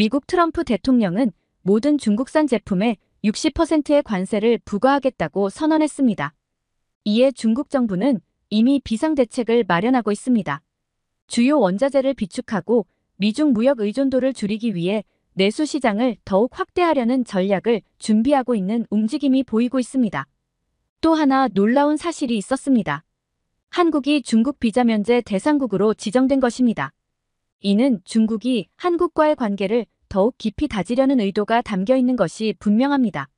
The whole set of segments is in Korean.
미국 트럼프 대통령은 모든 중국산 제품에 60%의 관세를 부과하겠다고 선언했습니다. 이에 중국 정부는 이미 비상대책을 마련하고 있습니다. 주요 원자재를 비축하고 미중 무역 의존도를 줄이기 위해 내수 시장을 더욱 확대하려는 전략을 준비하고 있는 움직임이 보이고 있습니다. 또 하나 놀라운 사실이 있었습니다. 한국이 중국 비자 면제 대상국으로 지정된 것입니다. 이는 중국이 한국과의 관계를 더욱 깊이 다지려는 의도가 담겨 있는 것이 분명합니다.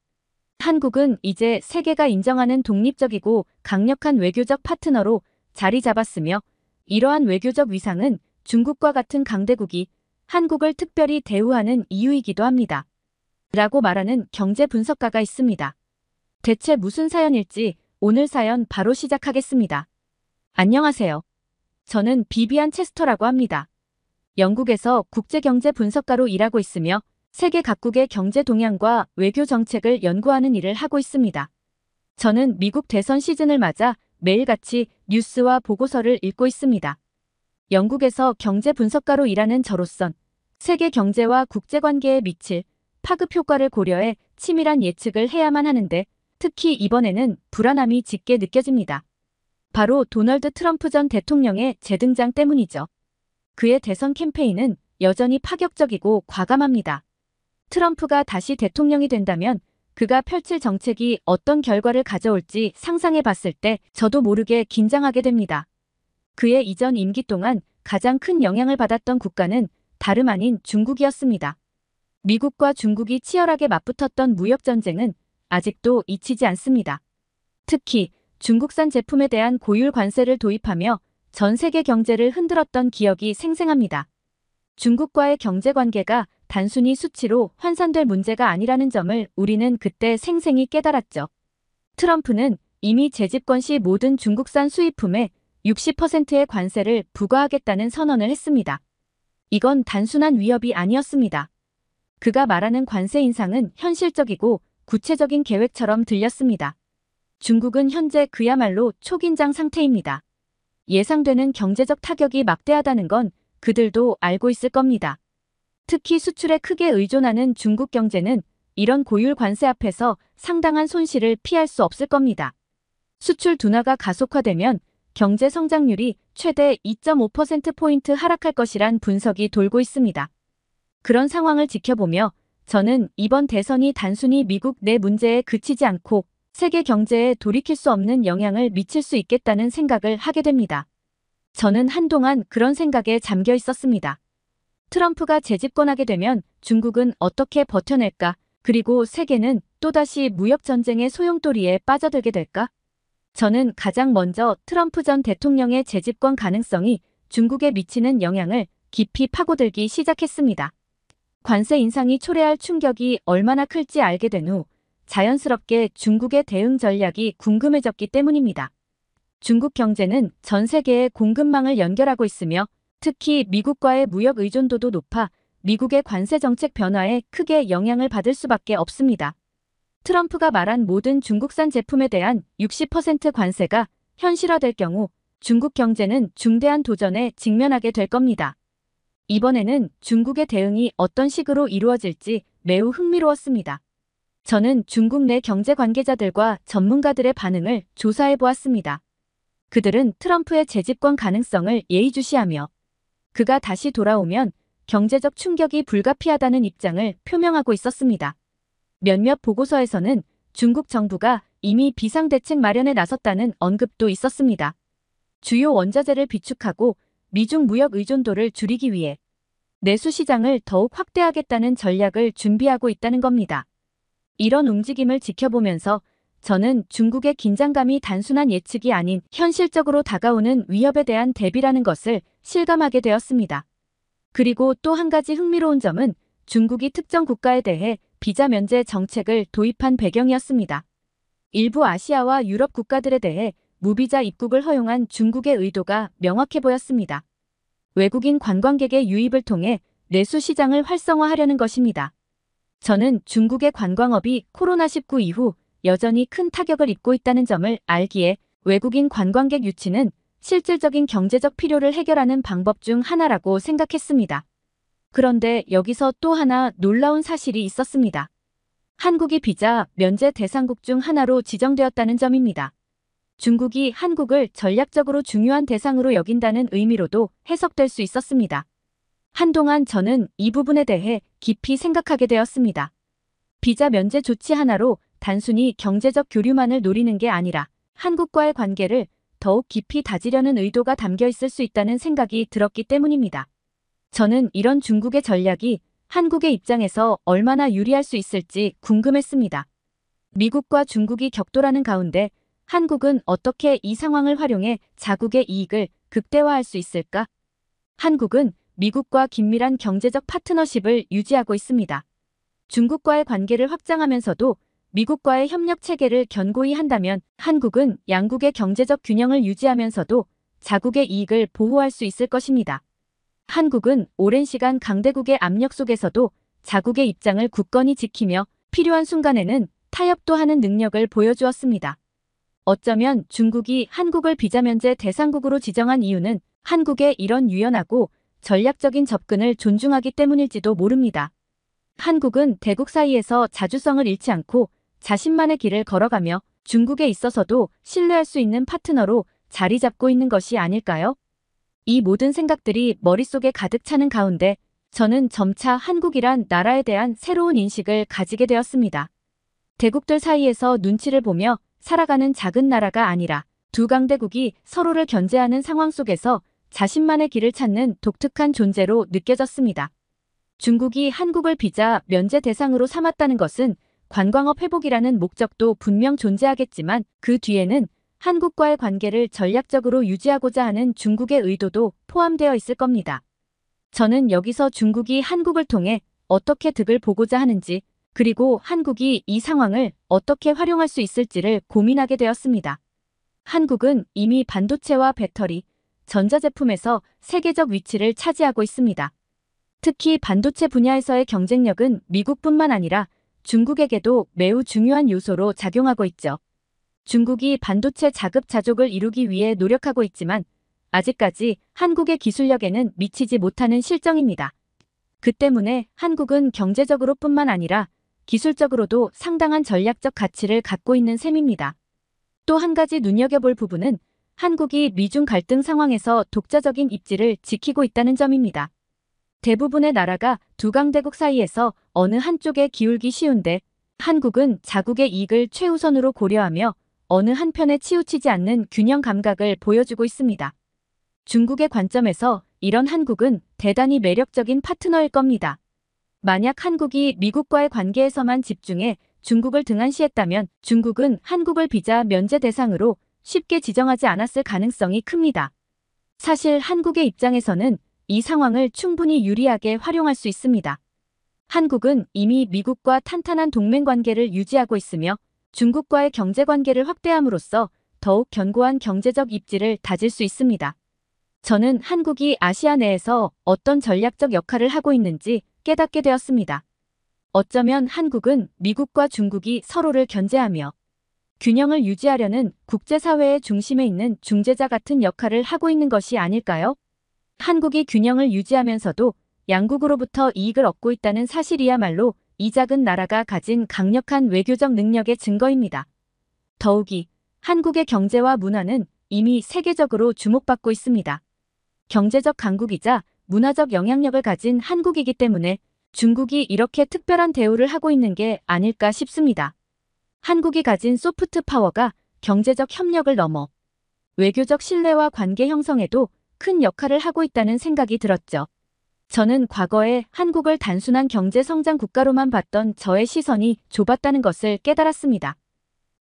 한국은 이제 세계가 인정하는 독립적이고 강력한 외교적 파트너로 자리 잡았으며 이러한 외교적 위상은 중국과 같은 강대국이 한국을 특별히 대우하는 이유이기도 합니다. 라고 말하는 경제 분석가가 있습니다. 대체 무슨 사연일지 오늘 사연 바로 시작하겠습니다. 안녕하세요. 저는 비비안 체스터라고 합니다. 영국에서 국제경제 분석가로 일하고 있으며 세계 각국의 경제 동향과 외교 정책을 연구하는 일을 하고 있습니다. 저는 미국 대선 시즌을 맞아 매일같이 뉴스와 보고서를 읽고 있습니다. 영국에서 경제 분석가로 일하는 저로선 세계 경제와 국제관계에 미칠 파급 효과를 고려해 치밀한 예측을 해야만 하는데 특히 이번에는 불안함이 짙게 느껴집니다. 바로 도널드 트럼프 전 대통령의 재등장 때문이죠. 그의 대선 캠페인은 여전히 파격적이고 과감합니다. 트럼프가 다시 대통령이 된다면 그가 펼칠 정책이 어떤 결과를 가져올지 상상해 봤을 때 저도 모르게 긴장하게 됩니다. 그의 이전 임기 동안 가장 큰 영향을 받았던 국가는 다름 아닌 중국이었습니다. 미국과 중국이 치열하게 맞붙었던 무역전쟁은 아직도 잊히지 않습니다. 특히 중국산 제품에 대한 고율 관세를 도입하며 전 세계 경제를 흔들었던 기억이 생생합니다. 중국과의 경제관계가 단순히 수치로 환산될 문제가 아니라는 점을 우리는 그때 생생히 깨달았죠. 트럼프는 이미 재집권 시 모든 중국산 수입품에 60%의 관세를 부과하겠다는 선언을 했습니다. 이건 단순한 위협이 아니었습니다. 그가 말하는 관세 인상은 현실적이고 구체적인 계획처럼 들렸습니다. 중국은 현재 그야말로 초긴장 상태입니다. 예상되는 경제적 타격이 막대하다는 건 그들도 알고 있을 겁니다. 특히 수출에 크게 의존하는 중국 경제는 이런 고율 관세 앞에서 상당한 손실을 피할 수 없을 겁니다. 수출 둔화가 가속화되면 경제 성장률이 최대 2.5%포인트 하락할 것이란 분석이 돌고 있습니다. 그런 상황을 지켜보며 저는 이번 대선이 단순히 미국 내 문제에 그치지 않고 세계 경제에 돌이킬 수 없는 영향을 미칠 수 있겠다는 생각을 하게 됩니다. 저는 한동안 그런 생각에 잠겨 있었습니다. 트럼프가 재집권하게 되면 중국은 어떻게 버텨낼까? 그리고 세계는 또다시 무역전쟁의 소용돌이에 빠져들게 될까? 저는 가장 먼저 트럼프 전 대통령의 재집권 가능성이 중국에 미치는 영향을 깊이 파고들기 시작했습니다. 관세 인상이 초래할 충격이 얼마나 클지 알게 된 후 자연스럽게 중국의 대응 전략이 궁금해졌기 때문입니다. 중국 경제는 전 세계의 공급망을 연결하고 있으며 특히 미국과의 무역 의존도도 높아 미국의 관세 정책 변화에 크게 영향을 받을 수밖에 없습니다. 트럼프가 말한 모든 중국산 제품에 대한 60% 관세가 현실화될 경우 중국 경제는 중대한 도전에 직면하게 될 겁니다. 이번에는 중국의 대응이 어떤 식으로 이루어질지 매우 흥미로웠습니다. 저는 중국 내 경제 관계자들과 전문가들의 반응을 조사해 보았습니다. 그들은 트럼프의 재집권 가능성을 예의주시하며 그가 다시 돌아오면 경제적 충격이 불가피하다는 입장을 표명하고 있었습니다. 몇몇 보고서에서는 중국 정부가 이미 비상대책 마련에 나섰다는 언급도 있었습니다. 주요 원자재를 비축하고 미중 무역 의존도를 줄이기 위해 내수 시장을 더욱 확대하겠다는 전략을 준비하고 있다는 겁니다. 이런 움직임을 지켜보면서 저는 중국의 긴장감이 단순한 예측이 아닌 현실적으로 다가오는 위협에 대한 대비라는 것을 실감하게 되었습니다. 그리고 또 한 가지 흥미로운 점은 중국이 특정 국가에 대해 비자 면제 정책을 도입한 배경이었습니다. 일부 아시아와 유럽 국가들에 대해 무비자 입국을 허용한 중국의 의도가 명확해 보였습니다. 외국인 관광객의 유입을 통해 내수 시장을 활성화하려는 것입니다. 저는 중국의 관광업이 코로나19 이후 여전히 큰 타격을 입고 있다는 점을 알기에 외국인 관광객 유치는 실질적인 경제적 필요를 해결하는 방법 중 하나라고 생각했습니다. 그런데 여기서 또 하나 놀라운 사실이 있었습니다. 한국이 비자 면제 대상국 중 하나로 지정되었다는 점입니다. 중국이 한국을 전략적으로 중요한 대상으로 여긴다는 의미로도 해석될 수 있었습니다. 한동안 저는 이 부분에 대해 깊이 생각하게 되었습니다. 비자 면제 조치 하나로 단순히 경제적 교류만을 노리는 게 아니라 한국과의 관계를 더욱 깊이 다지려는 의도가 담겨 있을 수 있다는 생각이 들었기 때문입니다. 저는 이런 중국의 전략이 한국의 입장에서 얼마나 유리할 수 있을지 궁금했습니다. 미국과 중국이 격돌하는 가운데 한국은 어떻게 이 상황을 활용해 자국의 이익을 극대화할 수 있을까? 한국은 미국과 긴밀한 경제적 파트너십을 유지하고 있습니다. 중국과의 관계를 확장하면서도 미국과의 협력 체계를 견고히 한다면 한국은 양국의 경제적 균형을 유지하면서도 자국의 이익을 보호할 수 있을 것입니다. 한국은 오랜 시간 강대국의 압력 속에서도 자국의 입장을 굳건히 지키며 필요한 순간에는 타협도 하는 능력을 보여주었습니다. 어쩌면 중국이 한국을 비자 면제 대상국으로 지정한 이유는 한국의 이런 유연하고 전략적인 접근을 존중하기 때문일지도 모릅니다. 한국은 대국 사이에서 자주성을 잃지 않고 자신만의 길을 걸어가며 중국에 있어서도 신뢰할 수 있는 파트너로 자리 잡고 있는 것이 아닐까요? 이 모든 생각들이 머릿속에 가득 차는 가운데 저는 점차 한국이란 나라에 대한 새로운 인식을 가지게 되었습니다. 대국들 사이에서 눈치를 보며 살아가는 작은 나라가 아니라 두 강대국이 서로를 견제하는 상황 속에서 자신만의 길을 찾는 독특한 존재로 느껴졌습니다. 중국이 한국을 비자 면제 대상으로 삼았다는 것은 관광업 회복이라는 목적도 분명 존재하겠지만 그 뒤에는 한국과의 관계를 전략적으로 유지하고자 하는 중국의 의도도 포함되어 있을 겁니다. 저는 여기서 중국이 한국을 통해 어떻게 득을 보고자 하는지 그리고 한국이 이 상황을 어떻게 활용할 수 있을지를 고민하게 되었습니다. 한국은 이미 반도체와 배터리, 전자제품에서 세계적 위치를 차지하고 있습니다. 특히 반도체 분야에서의 경쟁력은 미국뿐만 아니라 중국에게도 매우 중요한 요소로 작용하고 있죠. 중국이 반도체 자급자족을 이루기 위해 노력하고 있지만 아직까지 한국의 기술력에는 미치지 못하는 실정입니다. 그 때문에 한국은 경제적으로뿐만 아니라 기술적으로도 상당한 전략적 가치를 갖고 있는 셈입니다. 또 한 가지 눈여겨볼 부분은 한국이 미중 갈등 상황에서 독자적인 입지를 지키고 있다는 점입니다. 대부분의 나라가 두 강대국 사이에서 어느 한쪽에 기울기 쉬운데 한국은 자국의 이익을 최우선으로 고려하며 어느 한편에 치우치지 않는 균형 감각을 보여주고 있습니다. 중국의 관점에서 이런 한국은 대단히 매력적인 파트너일 겁니다. 만약 한국이 미국과의 관계에서만 집중해 중국을 등한시했다면 중국은 한국을 비자 면제 대상으로 쉽게 지정하지 않았을 가능성이 큽니다. 사실 한국의 입장에서는 이 상황을 충분히 유리하게 활용할 수 있습니다. 한국은 이미 미국과 탄탄한 동맹 관계를 유지하고 있으며 중국과의 경제 관계를 확대함으로써 더욱 견고한 경제적 입지를 다질 수 있습니다. 저는 한국이 아시아 내에서 어떤 전략적 역할을 하고 있는지 깨닫게 되었습니다. 어쩌면 한국은 미국과 중국이 서로를 견제하며 균형을 유지하려는 국제사회의 중심에 있는 중재자 같은 역할을 하고 있는 것이 아닐까요? 한국이 균형을 유지하면서도 양국으로부터 이익을 얻고 있다는 사실이야말로 이 작은 나라가 가진 강력한 외교적 능력의 증거입니다. 더욱이 한국의 경제와 문화는 이미 세계적으로 주목받고 있습니다. 경제적 강국이자 문화적 영향력을 가진 한국이기 때문에 중국이 이렇게 특별한 대우를 하고 있는 게 아닐까 싶습니다. 한국이 가진 소프트 파워가 경제적 협력을 넘어 외교적 신뢰와 관계 형성에도 큰 역할을 하고 있다는 생각이 들었죠. 저는 과거에 한국을 단순한 경제 성장 국가로만 봤던 저의 시선이 좁았다는 것을 깨달았습니다.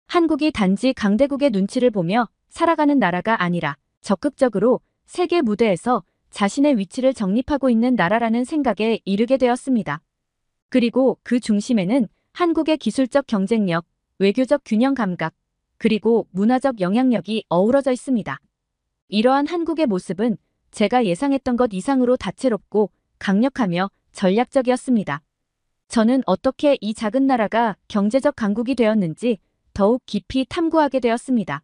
한국이 단지 강대국의 눈치를 보며 살아가는 나라가 아니라 적극적으로 세계 무대에서 자신의 위치를 정립하고 있는 나라라는 생각에 이르게 되었습니다. 그리고 그 중심에는 한국의 기술적 경쟁력, 외교적 균형 감각, 그리고 문화적 영향력이 어우러져 있습니다. 이러한 한국의 모습은 제가 예상했던 것 이상으로 다채롭고 강력하며 전략적이었습니다. 저는 어떻게 이 작은 나라가 경제적 강국이 되었는지 더욱 깊이 탐구하게 되었습니다.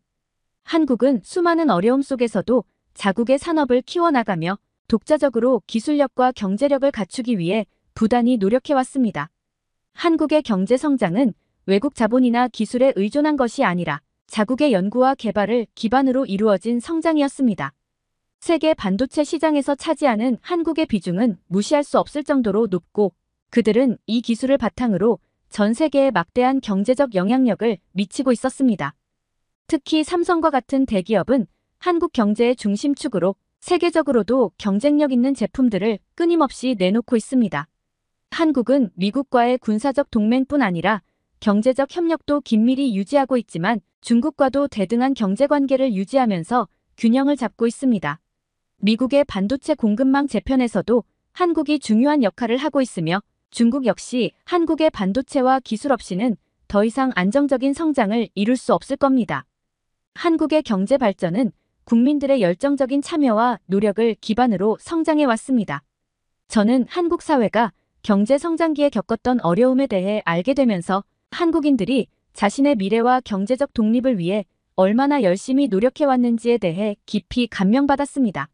한국은 수많은 어려움 속에서도 자국의 산업을 키워나가며 독자적으로 기술력과 경제력을 갖추기 위해 부단히 노력해왔습니다. 한국의 경제 성장은 외국 자본이나 기술에 의존한 것이 아니라 자국의 연구와 개발을 기반으로 이루어진 성장이었습니다. 세계 반도체 시장에서 차지하는 한국의 비중은 무시할 수 없을 정도로 높고, 그들은 이 기술을 바탕으로 전 세계에 막대한 경제적 영향력을 미치고 있었습니다. 특히 삼성과 같은 대기업은 한국 경제의 중심축으로 세계적으로도 경쟁력 있는 제품들을 끊임없이 내놓고 있습니다. 한국은 미국과의 군사적 동맹뿐 아니라 경제적 협력도 긴밀히 유지하고 있지만 중국과도 대등한 경제관계를 유지하면서 균형을 잡고 있습니다. 미국의 반도체 공급망 재편에서도 한국이 중요한 역할을 하고 있으며 중국 역시 한국의 반도체와 기술 없이는 더 이상 안정적인 성장을 이룰 수 없을 겁니다. 한국의 경제 발전은 국민들의 열정적인 참여와 노력을 기반으로 성장해 왔습니다. 저는 한국 사회가 경제 성장기에 겪었던 어려움에 대해 알게 되면서 한국인들이 자신의 미래와 경제적 독립을 위해 얼마나 열심히 노력해 왔는지에 대해 깊이 감명받았습니다.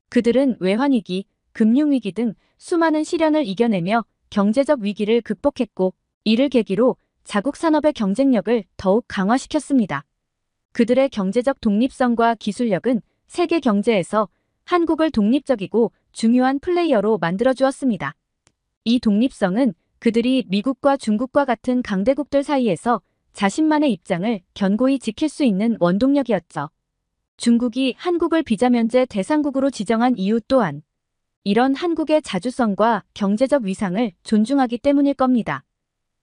그들은 외환위기, 금융위기 등 수많은 시련을 이겨내며 경제적 위기를 극복했고, 이를 계기로 자국 산업의 경쟁력을 더욱 강화시켰습니다. 그들의 경제적 독립성과 기술력은 세계 경제에서 한국을 독립적이고 중요한 플레이어로 만들어주었습니다. 이 독립성은 그들이 미국과 중국과 같은 강대국들 사이에서 자신만의 입장을 견고히 지킬 수 있는 원동력이었죠. 중국이 한국을 비자면제 대상국으로 지정한 이유 또한 이런 한국의 자주성과 경제적 위상을 존중하기 때문일 겁니다.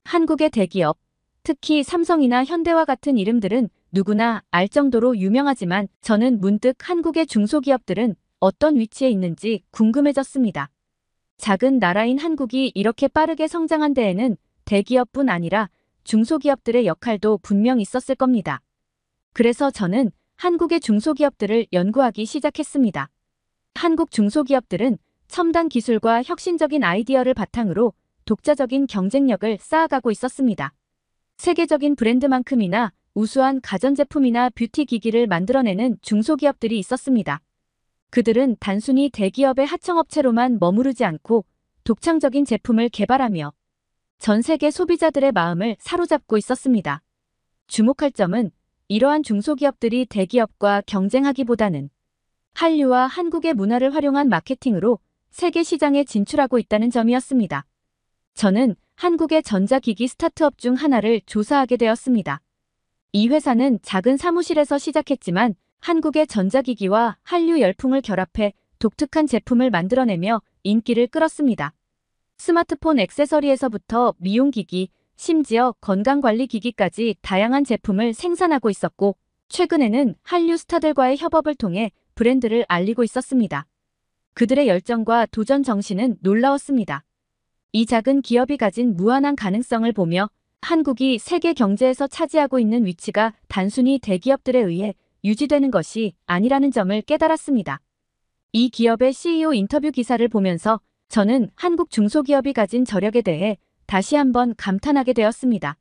한국의 대기업, 특히 삼성이나 현대와 같은 이름들은 누구나 알 정도로 유명하지만 저는 문득 한국의 중소기업들은 어떤 위치에 있는지 궁금해졌습니다. 작은 나라인 한국이 이렇게 빠르게 성장한 데에는 대기업뿐 아니라 중소기업들의 역할도 분명 있었을 겁니다. 그래서 저는 한국의 중소기업들을 연구하기 시작했습니다. 한국 중소기업들은 첨단 기술과 혁신적인 아이디어를 바탕으로 독자적인 경쟁력을 쌓아가고 있었습니다. 세계적인 브랜드만큼이나 우수한 가전제품이나 뷰티 기기를 만들어내는 중소기업들이 있었습니다. 그들은 단순히 대기업의 하청업체로만 머무르지 않고 독창적인 제품을 개발하며 전 세계 소비자들의 마음을 사로잡고 있었습니다. 주목할 점은 이러한 중소기업들이 대기업과 경쟁하기보다는 한류와 한국의 문화를 활용한 마케팅으로 세계 시장에 진출하고 있다는 점이었습니다. 저는 한국의 전자기기 스타트업 중 하나를 조사하게 되었습니다. 이 회사는 작은 사무실에서 시작했지만 한국의 전자기기와 한류 열풍을 결합해 독특한 제품을 만들어내며 인기를 끌었습니다. 스마트폰 액세서리에서부터 미용기기, 심지어 건강관리기기까지 다양한 제품을 생산하고 있었고, 최근에는 한류 스타들과의 협업을 통해 브랜드를 알리고 있었습니다. 그들의 열정과 도전 정신은 놀라웠습니다. 이 작은 기업이 가진 무한한 가능성을 보며 한국이 세계 경제에서 차지하고 있는 위치가 단순히 대기업들에 의해 유지되는 것이 아니라는 점을 깨달았습니다. 이 기업의 CEO 인터뷰 기사를 보면서 저는 한국 중소기업이 가진 저력에 대해 다시 한번 감탄하게 되었습니다.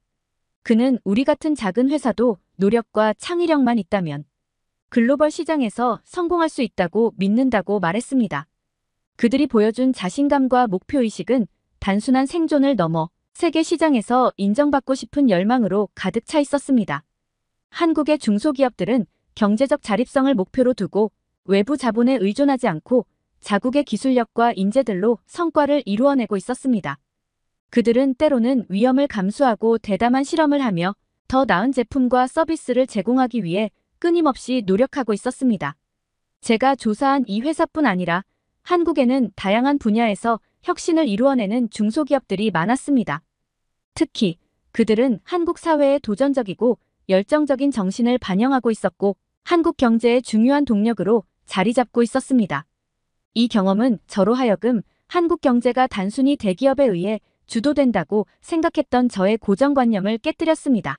그는 우리 같은 작은 회사도 노력과 창의력만 있다면 글로벌 시장에서 성공할 수 있다고 믿는다고 말했습니다. 그들이 보여준 자신감과 목표의식은 단순한 생존을 넘어 세계 시장에서 인정받고 싶은 열망으로 가득 차 있었습니다. 한국의 중소기업들은 경제적 자립성을 목표로 두고 외부 자본에 의존하지 않고 자국의 기술력과 인재들로 성과를 이루어내고 있었습니다. 그들은 때로는 위험을 감수하고 대담한 실험을 하며 더 나은 제품과 서비스를 제공하기 위해 끊임없이 노력하고 있었습니다. 제가 조사한 이 회사뿐 아니라 한국에는 다양한 분야에서 혁신을 이루어내는 중소기업들이 많았습니다. 특히 그들은 한국 사회의 도전적이고 열정적인 정신을 반영하고 있었고 한국 경제의 중요한 동력으로 자리 잡고 있었습니다. 이 경험은 저로 하여금 한국 경제가 단순히 대기업에 의해 주도된다고 생각했던 저의 고정관념을 깨뜨렸습니다.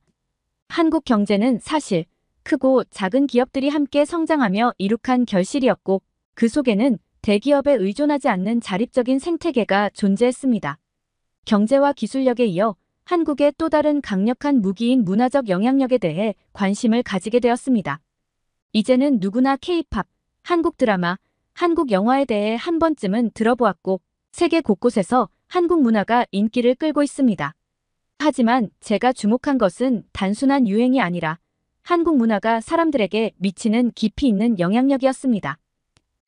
한국 경제는 사실 크고 작은 기업들이 함께 성장하며 이룩한 결실이었고 그 속에는 대기업에 의존하지 않는 자립적인 생태계가 존재했습니다. 경제와 기술력에 이어 한국의 또 다른 강력한 무기인 문화적 영향력에 대해 관심을 가지게 되었습니다. 이제는 누구나 K-팝, 한국 드라마, 한국 영화에 대해 한 번쯤은 들어보았고 세계 곳곳에서 한국 문화가 인기를 끌고 있습니다. 하지만 제가 주목한 것은 단순한 유행이 아니라 한국 문화가 사람들에게 미치는 깊이 있는 영향력이었습니다.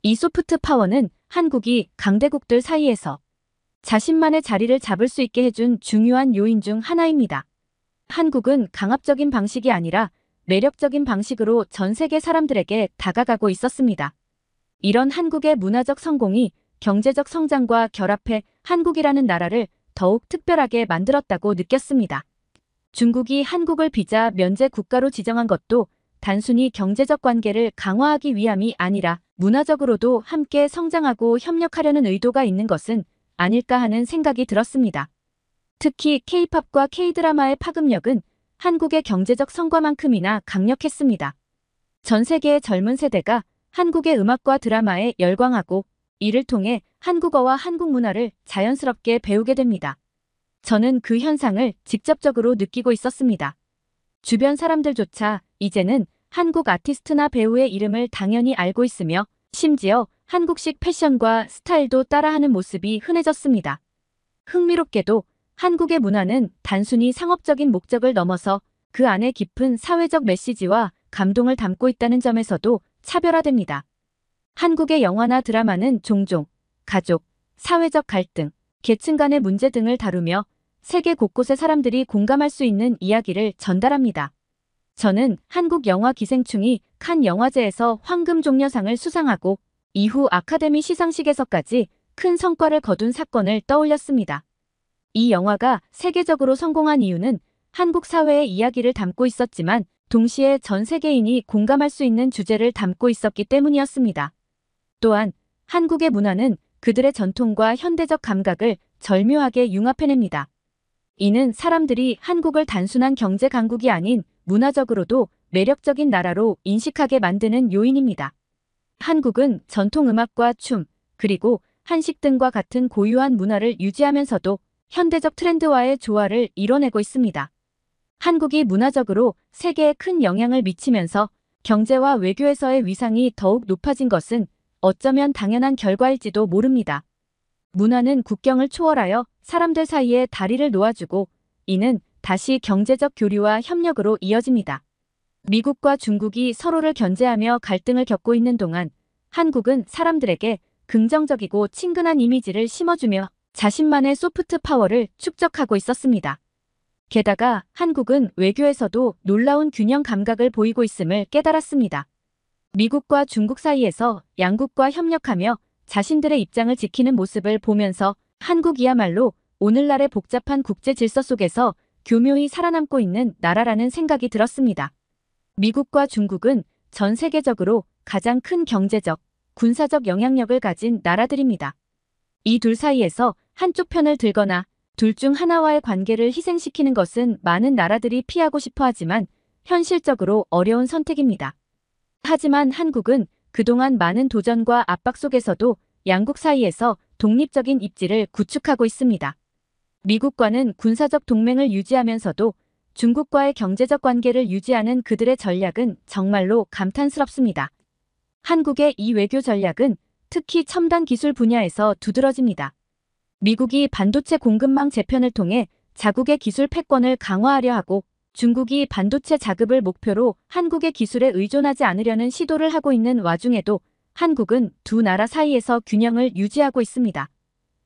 이 소프트 파워는 한국이 강대국들 사이에서 자신만의 자리를 잡을 수 있게 해준 중요한 요인 중 하나입니다. 한국은 강압적인 방식이 아니라 매력적인 방식으로 전 세계 사람들에게 다가가고 있었습니다. 이런 한국의 문화적 성공이 경제적 성장과 결합해 한국이라는 나라를 더욱 특별하게 만들었다고 느꼈습니다. 중국이 한국을 비자 면제 국가로 지정한 것도 단순히 경제적 관계를 강화하기 위함이 아니라 문화적으로도 함께 성장하고 협력하려는 의도가 있는 것은 아닐까 하는 생각이 들었습니다. 특히 K-팝과 K-드라마의 파급력은 한국의 경제적 성과만큼이나 강력했습니다. 전 세계의 젊은 세대가 한국의 음악과 드라마에 열광하고 이를 통해 한국어와 한국 문화를 자연스럽게 배우게 됩니다. 저는 그 현상을 직접적으로 느끼고 있었습니다. 주변 사람들조차 이제는 한국 아티스트나 배우의 이름을 당연히 알고 있으며 심지어 한국식 패션과 스타일도 따라하는 모습이 흔해졌습니다. 흥미롭게도 한국의 문화는 단순히 상업적인 목적을 넘어서 그 안에 깊은 사회적 메시지와 감동을 담고 있다는 점에서도 차별화됩니다. 한국의 영화나 드라마는 종종 가족, 사회적 갈등, 계층 간의 문제 등을 다루며 세계 곳곳의 사람들이 공감할 수 있는 이야기를 전달합니다. 저는 한국 영화 기생충이 칸 영화제에서 황금종려상을 수상하고 이후 아카데미 시상식에서까지 큰 성과를 거둔 사건을 떠올렸습니다. 이 영화가 세계적으로 성공한 이유는 한국 사회의 이야기를 담고 있었지만 동시에 전 세계인이 공감할 수 있는 주제를 담고 있었기 때문이었습니다. 또한 한국의 문화는 그들의 전통과 현대적 감각을 절묘하게 융합해냅니다. 이는 사람들이 한국을 단순한 경제 강국이 아닌 문화적으로도 매력적인 나라로 인식하게 만드는 요인입니다. 한국은 전통 음악과 춤, 그리고 한식 등과 같은 고유한 문화를 유지하면서도 현대적 트렌드와의 조화를 이뤄내고 있습니다. 한국이 문화적으로 세계에 큰 영향을 미치면서 경제와 외교에서의 위상이 더욱 높아진 것은 어쩌면 당연한 결과일지도 모릅니다. 문화는 국경을 초월하여 사람들 사이에 다리를 놓아주고 이는 다시 경제적 교류와 협력으로 이어집니다. 미국과 중국이 서로를 견제하며 갈등을 겪고 있는 동안 한국은 사람들에게 긍정적이고 친근한 이미지를 심어주며 자신만의 소프트 파워를 축적하고 있었습니다. 게다가 한국은 외교에서도 놀라운 균형 감각을 보이고 있음을 깨달았습니다. 미국과 중국 사이에서 양국과 협력하며 자신들의 입장을 지키는 모습을 보면서 한국이야말로 오늘날의 복잡한 국제 질서 속에서 교묘히 살아남고 있는 나라라는 생각이 들었습니다. 미국과 중국은 전 세계적으로 가장 큰 경제적, 군사적 영향력을 가진 나라들입니다. 이 둘 사이에서 한쪽 편을 들거나 둘 중 하나와의 관계를 희생시키는 것은 많은 나라들이 피하고 싶어 하지만 현실적으로 어려운 선택입니다. 하지만 한국은 그동안 많은 도전과 압박 속에서도 양국 사이에서 독립적인 입지를 구축하고 있습니다. 미국과는 군사적 동맹을 유지하면서도 중국과의 경제적 관계를 유지하는 그들의 전략은 정말로 감탄스럽습니다. 한국의 이 외교 전략은 특히 첨단 기술 분야에서 두드러집니다. 미국이 반도체 공급망 재편을 통해 자국의 기술 패권을 강화하려 하고 중국이 반도체 자급을 목표로 한국의 기술에 의존하지 않으려는 시도를 하고 있는 와중에도 한국은 두 나라 사이에서 균형을 유지하고 있습니다.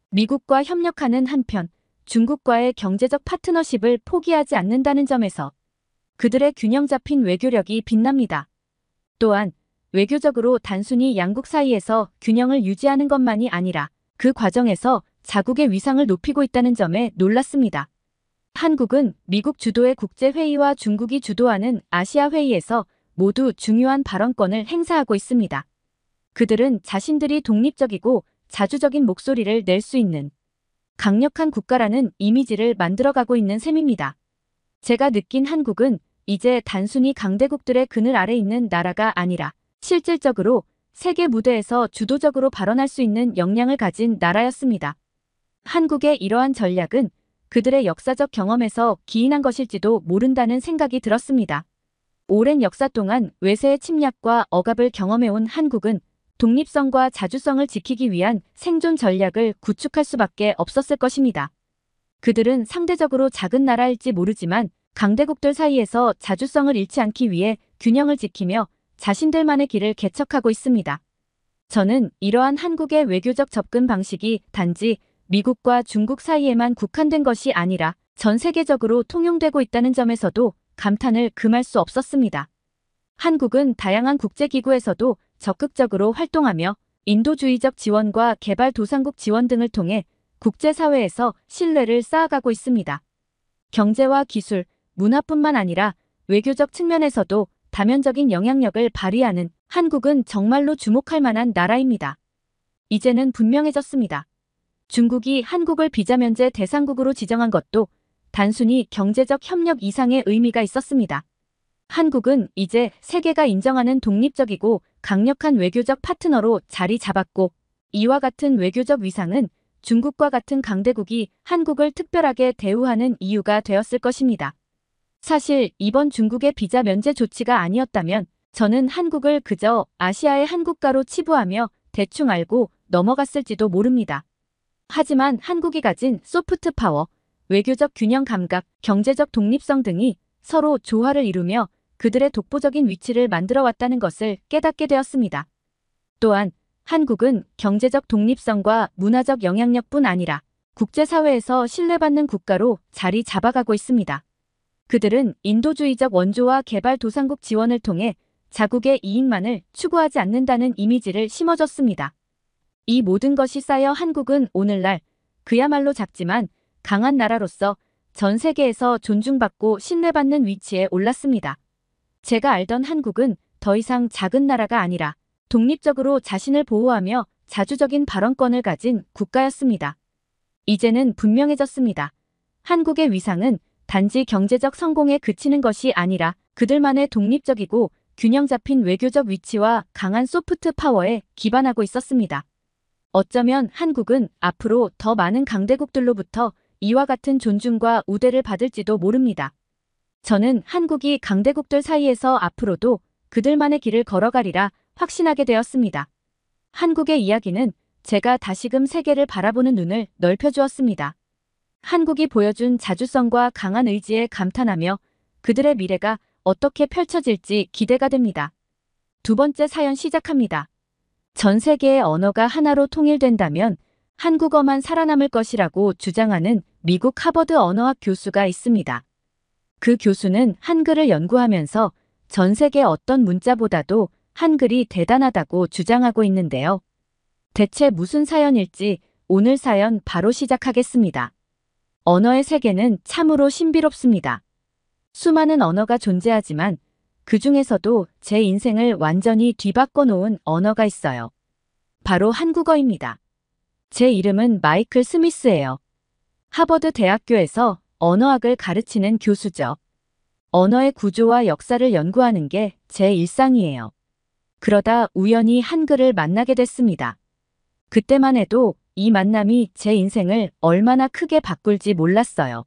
미국과 협력하는 한편 중국과의 경제적 파트너십을 포기하지 않는다는 점에서 그들의 균형 잡힌 외교력이 빛납니다. 또한 외교적으로 단순히 양국 사이에서 균형을 유지하는 것만이 아니라 그 과정에서 자국의 위상을 높이고 있다는 점에 놀랐습니다. 한국은 미국 주도의 국제회의와 중국이 주도하는 아시아회의에서 모두 중요한 발언권을 행사하고 있습니다. 그들은 자신들이 독립적이고 자주적인 목소리를 낼 수 있는 강력한 국가라는 이미지를 만들어가고 있는 셈입니다. 제가 느낀 한국은 이제 단순히 강대국들의 그늘 아래 있는 나라가 아니라 실질적으로 세계 무대에서 주도적으로 발언할 수 있는 역량을 가진 나라였습니다. 한국의 이러한 전략은 그들의 역사적 경험에서 기인한 것일지도 모른다는 생각이 들었습니다. 오랜 역사 동안 외세의 침략과 억압을 경험해온 한국은 독립성과 자주성을 지키기 위한 생존 전략을 구축할 수밖에 없었을 것입니다. 그들은 상대적으로 작은 나라일지 모르지만 강대국들 사이에서 자주성을 잃지 않기 위해 균형을 지키며 자신들만의 길을 개척하고 있습니다. 저는 이러한 한국의 외교적 접근 방식이 단지 미국과 중국 사이에만 국한된 것이 아니라 전 세계적으로 통용되고 있다는 점에서도 감탄을 금할 수 없었습니다. 한국은 다양한 국제기구에서도 적극적으로 활동하며 인도주의적 지원과 개발도상국 지원 등을 통해 국제사회에서 신뢰를 쌓아가고 있습니다. 경제와 기술, 문화뿐만 아니라 외교적 측면에서도 다면적인 영향력을 발휘하는 한국은 정말로 주목할 만한 나라입니다. 이제는 분명해졌습니다. 중국이 한국을 비자면제 대상국으로 지정한 것도 단순히 경제적 협력 이상의 의미가 있었습니다. 한국은 이제 세계가 인정하는 독립적이고 강력한 외교적 파트너로 자리 잡았고, 이와 같은 외교적 위상은 중국과 같은 강대국이 한국을 특별하게 대우하는 이유가 되었을 것입니다. 사실 이번 중국의 비자 면제 조치가 아니었다면 저는 한국을 그저 아시아의 한 국가로 치부하며 대충 알고 넘어갔을지도 모릅니다. 하지만 한국이 가진 소프트 파워, 외교적 균형 감각, 경제적 독립성 등이 서로 조화를 이루며 그들의 독보적인 위치를 만들어 왔다는 것을 깨닫게 되었습니다. 또한 한국은 경제적 독립성과 문화적 영향력뿐 아니라 국제사회에서 신뢰받는 국가로 자리 잡아가고 있습니다. 그들은 인도주의적 원조와 개발도상국 지원을 통해 자국의 이익만을 추구하지 않는다는 이미지를 심어줬습니다. 이 모든 것이 쌓여 한국은 오늘날 그야말로 작지만 강한 나라로서 전 세계에서 존중받고 신뢰받는 위치에 올랐습니다. 제가 알던 한국은 더 이상 작은 나라가 아니라 독립적으로 자신을 보호하며 자주적인 발언권을 가진 국가였습니다. 이제는 분명해졌습니다. 한국의 위상은 단지 경제적 성공에 그치는 것이 아니라 그들만의 독립적이고 균형 잡힌 외교적 위치와 강한 소프트 파워에 기반하고 있었습니다. 어쩌면 한국은 앞으로 더 많은 강대국들로부터 이와 같은 존중과 우대를 받을지도 모릅니다. 저는 한국이 강대국들 사이에서 앞으로도 그들만의 길을 걸어가리라 확신하게 되었습니다. 한국의 이야기는 제가 다시금 세계를 바라보는 눈을 넓혀주었습니다. 한국이 보여준 자주성과 강한 의지에 감탄하며 그들의 미래가 어떻게 펼쳐질지 기대가 됩니다. 두 번째 사연 시작합니다. 전 세계의 언어가 하나로 통일된다면 한국어만 살아남을 것이라고 주장하는 미국 하버드 언어학 교수가 있습니다. 그 교수는 한글을 연구하면서 전 세계 어떤 문자보다도 한글이 대단하다고 주장하고 있는데요. 대체 무슨 사연일지 오늘 사연 바로 시작하겠습니다. 언어의 세계는 참으로 신비롭습니다. 수많은 언어가 존재하지만 그 중에서도 제 인생을 완전히 뒤바꿔 놓은 언어가 있어요. 바로 한국어입니다. 제 이름은 마이클 스미스예요. 하버드 대학교에서 언어학을 가르치는 교수죠. 언어의 구조와 역사를 연구하는 게 제 일상이에요. 그러다 우연히 한글을 만나게 됐습니다. 그때만 해도 이 만남이 제 인생을 얼마나 크게 바꿀지 몰랐어요.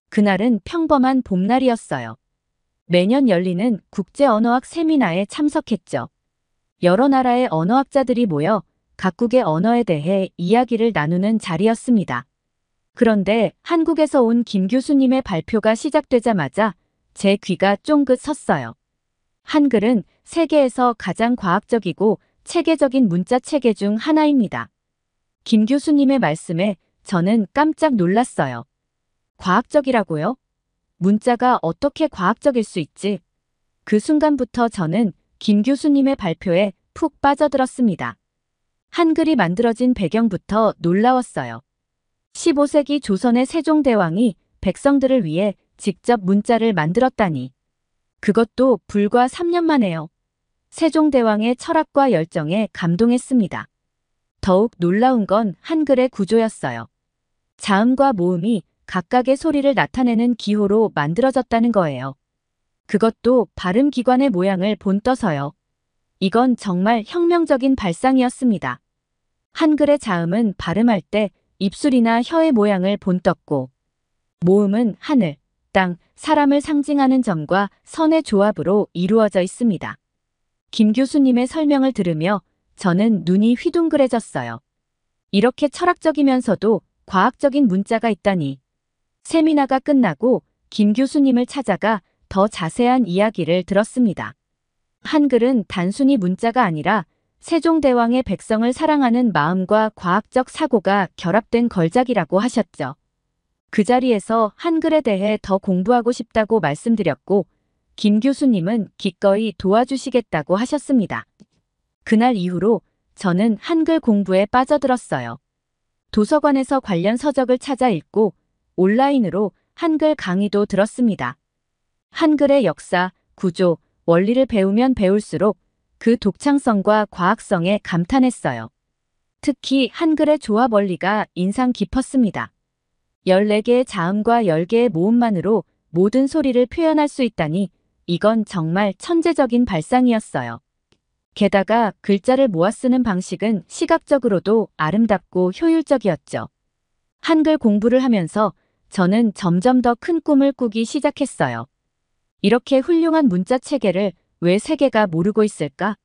그날은 평범한 봄날이었어요. 매년 열리는 국제언어학 세미나에 참석했죠. 여러 나라의 언어학자들이 모여 각국의 언어에 대해 이야기를 나누는 자리였습니다. 그런데 한국에서 온 김 교수님의 발표가 시작되자마자 제 귀가 쫑긋 섰어요. 한글은 세계에서 가장 과학적이고 체계적인 문자 체계 중 하나입니다. 김 교수님의 말씀에 저는 깜짝 놀랐어요. 과학적이라고요? 문자가 어떻게 과학적일 수 있지? 그 순간부터 저는 김 교수님의 발표에 푹 빠져들었습니다. 한글이 만들어진 배경부터 놀라웠어요. 15세기 조선의 세종대왕이 백성들을 위해 직접 문자를 만들었다니. 그것도 불과 3년 만에요. 세종대왕의 철학과 열정에 감동했습니다. 더욱 놀라운 건 한글의 구조였어요. 자음과 모음이 각각의 소리를 나타내는 기호로 만들어졌다는 거예요. 그것도 발음기관의 모양을 본떠서요. 이건 정말 혁명적인 발상이었습니다. 한글의 자음은 발음할 때 입술이나 혀의 모양을 본떴고, 모음은 하늘, 땅, 사람을 상징하는 점과 선의 조합으로 이루어져 있습니다. 김 교수님의 설명을 들으며 저는 눈이 휘둥그레졌어요. 이렇게 철학적이면서도 과학적인 문자가 있다니. 세미나가 끝나고 김 교수님을 찾아가 더 자세한 이야기를 들었습니다. 한글은 단순히 문자가 아니라 세종대왕의 백성을 사랑하는 마음과 과학적 사고가 결합된 걸작이라고 하셨죠. 그 자리에서 한글에 대해 더 공부하고 싶다고 말씀드렸고, 김 교수님은 기꺼이 도와주시겠다고 하셨습니다. 그날 이후로 저는 한글 공부에 빠져들었어요. 도서관에서 관련 서적을 찾아 읽고 온라인으로 한글 강의도 들었습니다. 한글의 역사, 구조, 원리를 배우면 배울수록 그 독창성과 과학성에 감탄했어요. 특히 한글의 조합 원리가 인상 깊었습니다. 14개의 자음과 10개의 모음만으로 모든 소리를 표현할 수 있다니 이건 정말 천재적인 발상이었어요. 게다가 글자를 모아 쓰는 방식은 시각적으로도 아름답고 효율적이었죠. 한글 공부를 하면서 저는 점점 더 큰 꿈을 꾸기 시작했어요. 이렇게 훌륭한 문자 체계를 왜 세계가 모르고 있을까?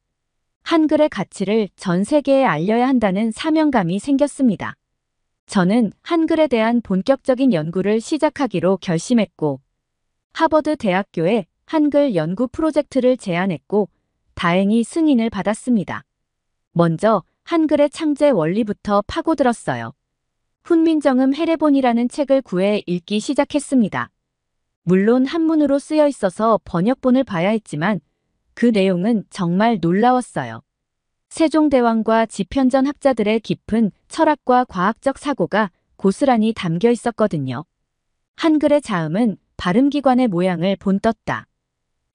한글의 가치를 전 세계에 알려야 한다는 사명감이 생겼습니다. 저는 한글에 대한 본격적인 연구를 시작하기로 결심했고, 하버드 대학교에 한글 연구 프로젝트를 제안했고, 다행히 승인을 받았습니다. 먼저 한글의 창제 원리부터 파고들었어요. 훈민정음 해례본이라는 책을 구해 읽기 시작했습니다. 물론 한문으로 쓰여 있어서 번역본을 봐야 했지만 그 내용은 정말 놀라웠어요. 세종대왕과 집현전 학자들의 깊은 철학과 과학적 사고가 고스란히 담겨 있었거든요. 한글의 자음은 발음기관의 모양을 본떴다.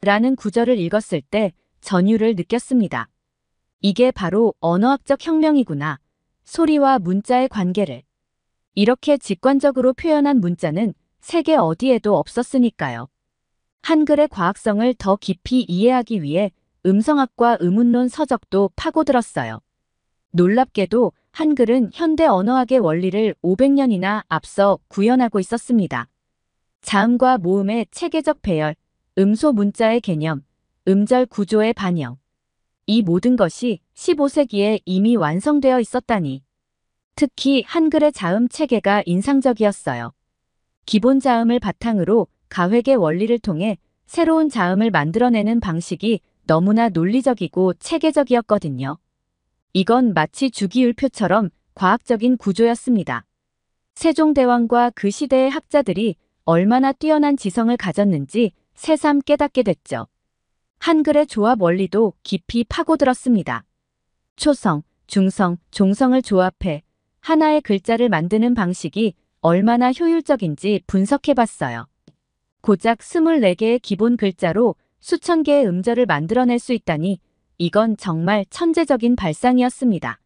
라는 구절을 읽었을 때 전율을 느꼈습니다. 이게 바로 언어학적 혁명이구나. 소리와 문자의 관계를 이렇게 직관적으로 표현한 문자는 세계 어디에도 없었으니까요. 한글의 과학성을 더 깊이 이해하기 위해 음성학과 의문론 서적도 파고들었어요. 놀랍게도 한글은 현대 언어학의 원리를 500년이나 앞서 구현하고 있었습니다. 자음과 모음의 체계적 배열, 음소 문자의 개념, 음절 구조의 반영. 이 모든 것이 15세기에 이미 완성되어 있었다니. 특히 한글의 자음 체계가 인상적이었어요. 기본 자음을 바탕으로 가획의 원리를 통해 새로운 자음을 만들어내는 방식이 너무나 논리적이고 체계적이었거든요. 이건 마치 주기율표처럼 과학적인 구조였습니다. 세종대왕과 그 시대의 학자들이 얼마나 뛰어난 지성을 가졌는지 새삼 깨닫게 됐죠. 한글의 조합 원리도 깊이 파고들었습니다. 초성, 중성, 종성을 조합해 하나의 글자를 만드는 방식이 얼마나 효율적인지 분석해봤어요. 고작 24개의 기본 글자로 수천 개의 음절을 만들어낼 수 있다니 이건 정말 천재적인 발상이었습니다.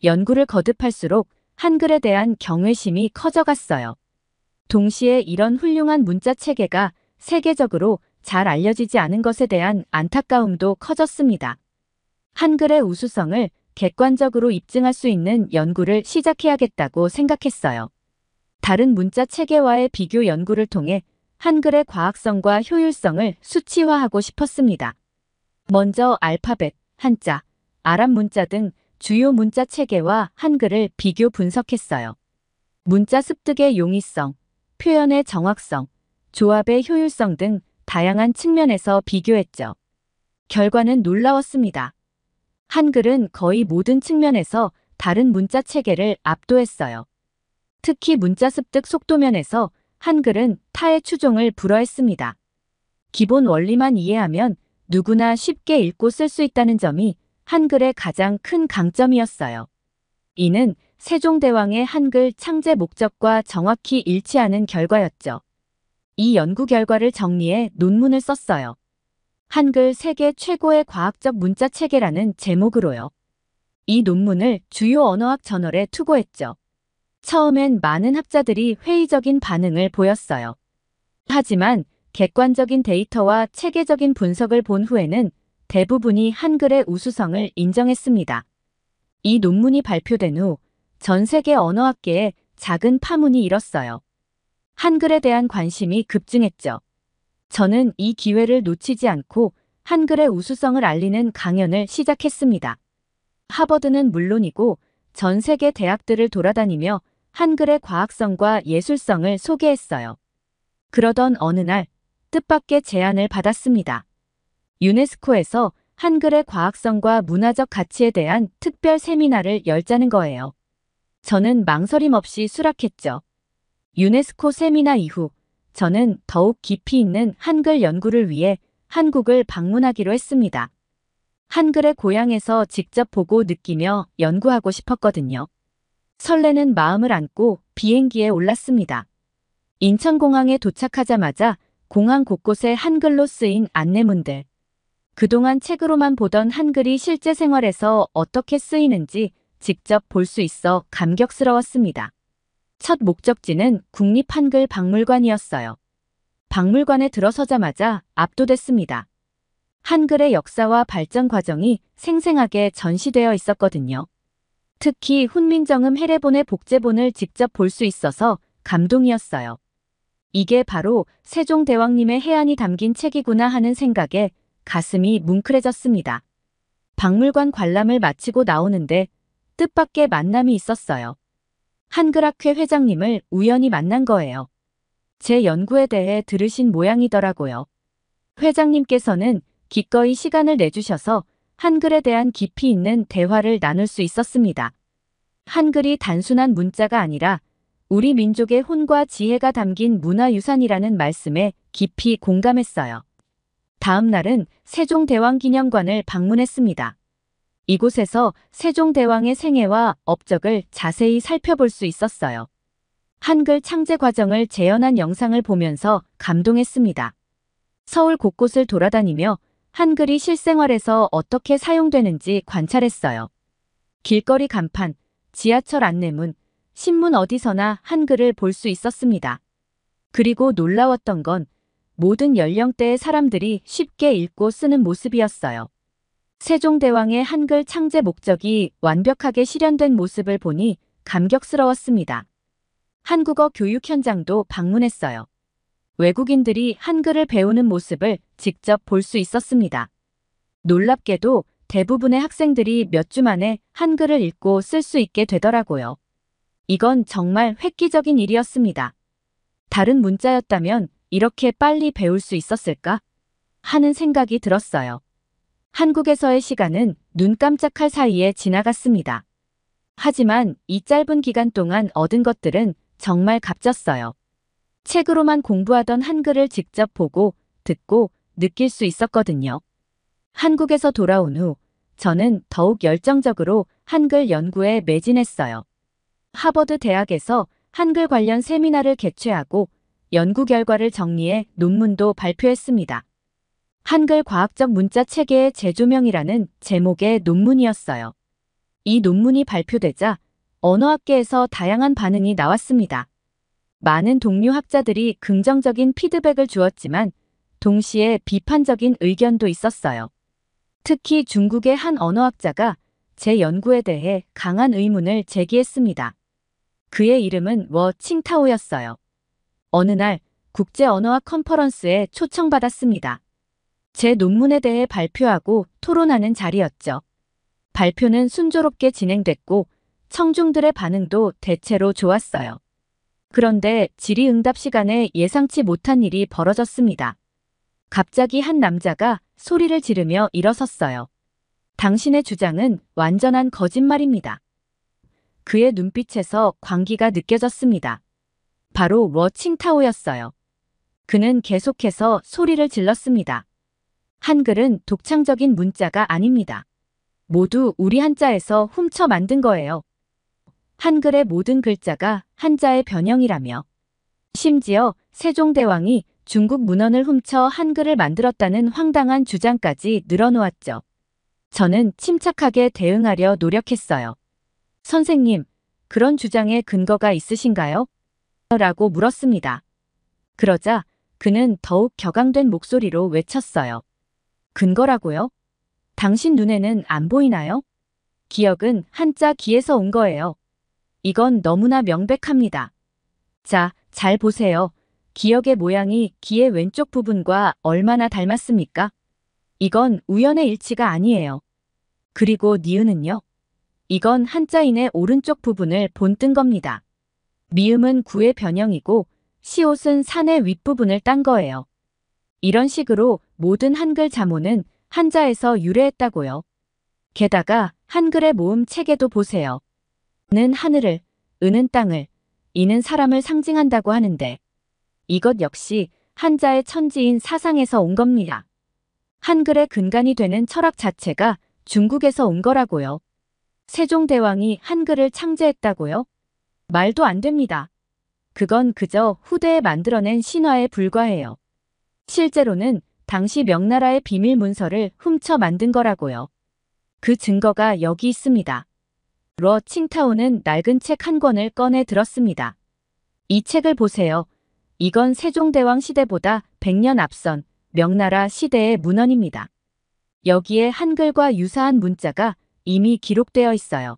연구를 거듭할수록 한글에 대한 경외심이 커져갔어요. 동시에 이런 훌륭한 문자 체계가 세계적으로 잘 알려지지 않은 것에 대한 안타까움도 커졌습니다. 한글의 우수성을 객관적으로 입증할 수 있는 연구를 시작해야겠다고 생각했어요. 다른 문자 체계와의 비교 연구를 통해 한글의 과학성과 효율성을 수치화하고 싶었습니다. 먼저 알파벳, 한자, 아랍 문자 등 주요 문자 체계와 한글을 비교 분석했어요. 문자 습득의 용이성, 표현의 정확성, 조합의 효율성 등 다양한 측면에서 비교했죠. 결과는 놀라웠습니다. 한글은 거의 모든 측면에서 다른 문자 체계를 압도했어요. 특히 문자 습득 속도면에서 한글은 타의 추종을 불허했습니다. 기본 원리만 이해하면 누구나 쉽게 읽고 쓸 수 있다는 점이 한글의 가장 큰 강점이었어요. 이는 세종대왕의 한글 창제 목적과 정확히 일치하는 결과였죠. 이 연구 결과를 정리해 논문을 썼어요. 한글 세계 최고의 과학적 문자 체계라는 제목으로요. 이 논문을 주요 언어학 저널에 투고했죠. 처음엔 많은 학자들이 회의적인 반응을 보였어요. 하지만 객관적인 데이터와 체계적인 분석을 본 후에는 대부분이 한글의 우수성을 인정했습니다. 이 논문이 발표된 후 전 세계 언어학계에 작은 파문이 일었어요. 한글에 대한 관심이 급증했죠. 저는 이 기회를 놓치지 않고 한글의 우수성을 알리는 강연을 시작했습니다. 하버드는 물론이고 전 세계 대학들을 돌아다니며 한글의 과학성과 예술성을 소개했어요. 그러던 어느 날 뜻밖의 제안을 받았습니다. 유네스코에서 한글의 과학성과 문화적 가치에 대한 특별 세미나를 열자는 거예요. 저는 망설임 없이 수락했죠. 유네스코 세미나 이후 저는 더욱 깊이 있는 한글 연구를 위해 한국을 방문하기로 했습니다. 한글의 고향에서 직접 보고 느끼며 연구하고 싶었거든요. 설레는 마음을 안고 비행기에 올랐습니다. 인천공항에 도착하자마자 공항 곳곳에 한글로 쓰인 안내문들. 그동안 책으로만 보던 한글이 실제 생활에서 어떻게 쓰이는지 직접 볼 수 있어 감격스러웠습니다. 첫 목적지는 국립한글박물관이었어요. 박물관에 들어서자마자 압도됐습니다. 한글의 역사와 발전 과정이 생생하게 전시되어 있었거든요. 특히 훈민정음 해례본의 복제본을 직접 볼 수 있어서 감동이었어요. 이게 바로 세종대왕님의 해안이 담긴 책이구나 하는 생각에 가슴이 뭉클해졌습니다. 박물관 관람을 마치고 나오는데 뜻밖의 만남이 있었어요. 한글학회 회장님을 우연히 만난 거예요. 제 연구에 대해 들으신 모양이더라고요. 회장님께서는 기꺼이 시간을 내주셔서 한글에 대한 깊이 있는 대화를 나눌 수 있었습니다. 한글이 단순한 문자가 아니라 우리 민족의 혼과 지혜가 담긴 문화유산이라는 말씀에 깊이 공감했어요. 다음 날은 세종대왕기념관을 방문했습니다. 이곳에서 세종대왕의 생애와 업적을 자세히 살펴볼 수 있었어요. 한글 창제 과정을 재현한 영상을 보면서 감동했습니다. 서울 곳곳을 돌아다니며 한글이 실생활에서 어떻게 사용되는지 관찰했어요. 길거리 간판, 지하철 안내문, 신문 어디서나 한글을 볼 수 있었습니다. 그리고 놀라웠던 건 모든 연령대의 사람들이 쉽게 읽고 쓰는 모습이었어요. 세종대왕의 한글 창제 목적이 완벽하게 실현된 모습을 보니 감격스러웠습니다. 한국어 교육 현장도 방문했어요. 외국인들이 한글을 배우는 모습을 직접 볼 수 있었습니다. 놀랍게도 대부분의 학생들이 몇 주 만에 한글을 읽고 쓸 수 있게 되더라고요. 이건 정말 획기적인 일이었습니다. 다른 문자였다면 이렇게 빨리 배울 수 있었을까? 하는 생각이 들었어요. 한국에서의 시간은 눈 깜짝할 사이에 지나갔습니다. 하지만 이 짧은 기간 동안 얻은 것들은 정말 값졌어요. 책으로만 공부하던 한글을 직접 보고, 듣고, 느낄 수 있었거든요. 한국에서 돌아온 후 저는 더욱 열정적으로 한글 연구에 매진했어요. 하버드 대학에서 한글 관련 세미나를 개최하고 연구 결과를 정리해 논문도 발표했습니다. 한글 과학적 문자 체계의 재조명이라는 제목의 논문이었어요. 이 논문이 발표되자 언어학계에서 다양한 반응이 나왔습니다. 많은 동료 학자들이 긍정적인 피드백을 주었지만 동시에 비판적인 의견도 있었어요. 특히 중국의 한 언어학자가 제 연구에 대해 강한 의문을 제기했습니다. 그의 이름은 워 칭타오였어요. 어느 날 국제언어학 컨퍼런스에 초청받았습니다. 제 논문에 대해 발표하고 토론하는 자리였죠. 발표는 순조롭게 진행됐고 청중들의 반응도 대체로 좋았어요. 그런데 질의응답 시간에 예상치 못한 일이 벌어졌습니다. 갑자기 한 남자가 소리를 지르며 일어섰어요. 당신의 주장은 완전한 거짓말입니다. 그의 눈빛에서 광기가 느껴졌습니다. 바로 워 칭타오였어요. 그는 계속해서 소리를 질렀습니다. 한글은 독창적인 문자가 아닙니다. 모두 우리 한자에서 훔쳐 만든 거예요. 한글의 모든 글자가 한자의 변형이라며. 심지어 세종대왕이 중국 문헌을 훔쳐 한글을 만들었다는 황당한 주장까지 늘어놓았죠. 저는 침착하게 대응하려 노력했어요. 선생님, 그런 주장에 근거가 있으신가요? 라고 물었습니다. 그러자 그는 더욱 격앙된 목소리로 외쳤어요. 근거라고요? 당신 눈에는 안 보이나요? 기억은 한자 기에서 온 거예요. 이건 너무나 명백합니다. 자, 잘 보세요. 기억의 모양이 기의 왼쪽 부분과 얼마나 닮았습니까? 이건 우연의 일치가 아니에요. 그리고 니은은요? 이건 한자인의 오른쪽 부분을 본뜬 겁니다. 미음은 구의 변형이고 시옷은 산의 윗부분을 딴 거예요. 이런 식으로 모든 한글 자모는 한자에서 유래했다고요. 게다가 한글의 모음 체계도 보세요. 는 하늘을, 은은 땅을, 이는 사람을 상징한다고 하는데 이것 역시 한자의 천지인 사상에서 온 겁니다. 한글의 근간이 되는 철학 자체가 중국에서 온 거라고요. 세종대왕이 한글을 창제했다고요? 말도 안 됩니다. 그건 그저 후대에 만들어낸 신화에 불과해요. 실제로는 당시 명나라의 비밀 문서를 훔쳐 만든 거라고요. 그 증거가 여기 있습니다. 러 칭타오는 낡은 책 한 권을 꺼내 들었습니다. 이 책을 보세요. 이건 세종대왕 시대보다 100년 앞선 명나라 시대의 문헌입니다. 여기에 한글과 유사한 문자가 이미 기록되어 있어요.